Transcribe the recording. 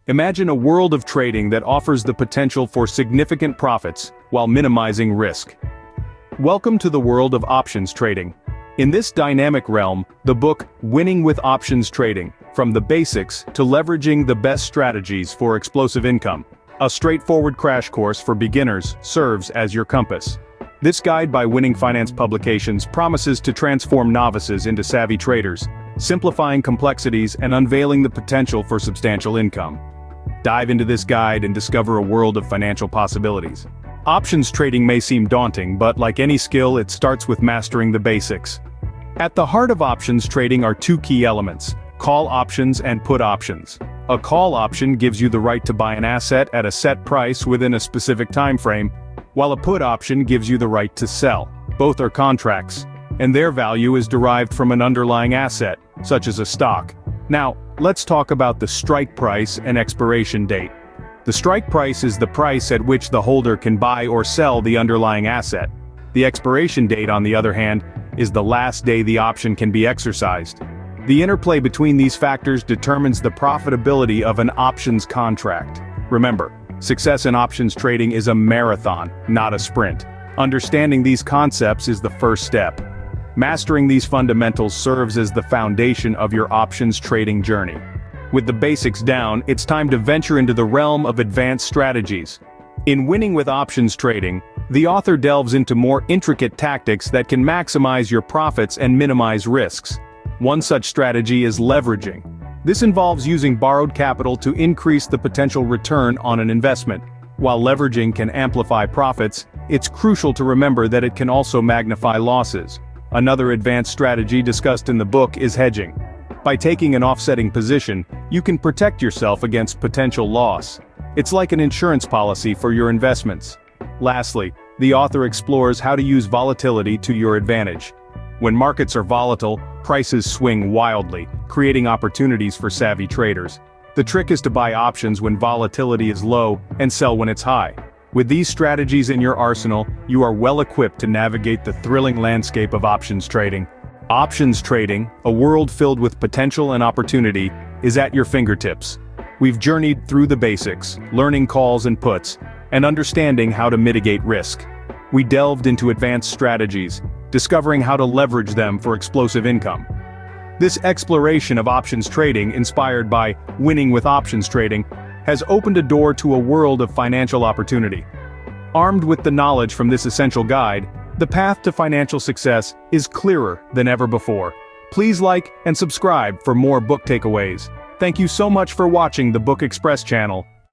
Imagine a world of trading that offers the potential for significant profits while minimizing risk. Welcome to the world of options trading. In this dynamic realm, the book Winning with Options Trading: From the Basics to Leveraging the Best Strategies for Explosive Income, a straightforward crash course for beginners, serves as your compass. This guide by Winning Finance Publications promises to transform novices into savvy traders, simplifying complexities and unveiling the potential for substantial income. Dive into this guide and discover a world of financial possibilities. Options trading may seem daunting, but like any skill, it starts with mastering the basics. At the heart of options trading are two key elements: call options and put options. A call option gives you the right to buy an asset at a set price within a specific time frame, while a put option gives you the right to sell. Both are contracts, and their value is derived from an underlying asset, such as a stock. Now, let's talk about the strike price and expiration date. The strike price is the price at which the holder can buy or sell the underlying asset. The expiration date, on the other hand, is the last day the option can be exercised. The interplay between these factors determines the profitability of an options contract. Remember, success in options trading is a marathon, not a sprint. Understanding these concepts is the first step. Mastering these fundamentals serves as the foundation of your options trading journey. With the basics down, it's time to venture into the realm of advanced strategies. In Winning with Options Trading, the author delves into more intricate tactics that can maximize your profits and minimize risks. One such strategy is leveraging. This involves using borrowed capital to increase the potential return on an investment. While leveraging can amplify profits, it's crucial to remember that it can also magnify losses. Another advanced strategy discussed in the book is hedging. By taking an offsetting position, you can protect yourself against potential loss. It's like an insurance policy for your investments. Lastly, the author explores how to use volatility to your advantage. When markets are volatile, prices swing wildly, creating opportunities for savvy traders. The trick is to buy options when volatility is low and sell when it's high. With these strategies in your arsenal, you are well equipped to navigate the thrilling landscape of options trading. Options trading, a world filled with potential and opportunity, is at your fingertips. We've journeyed through the basics, learning calls and puts, and understanding how to mitigate risk. We delved into advanced strategies, discovering how to leverage them for explosive income. This exploration of options trading, inspired by Winning with Options Trading, has opened a door to a world of financial opportunity. Armed with the knowledge from this essential guide, the path to financial success is clearer than ever before. Please like and subscribe for more book takeaways. Thank you so much for watching the Book Express channel.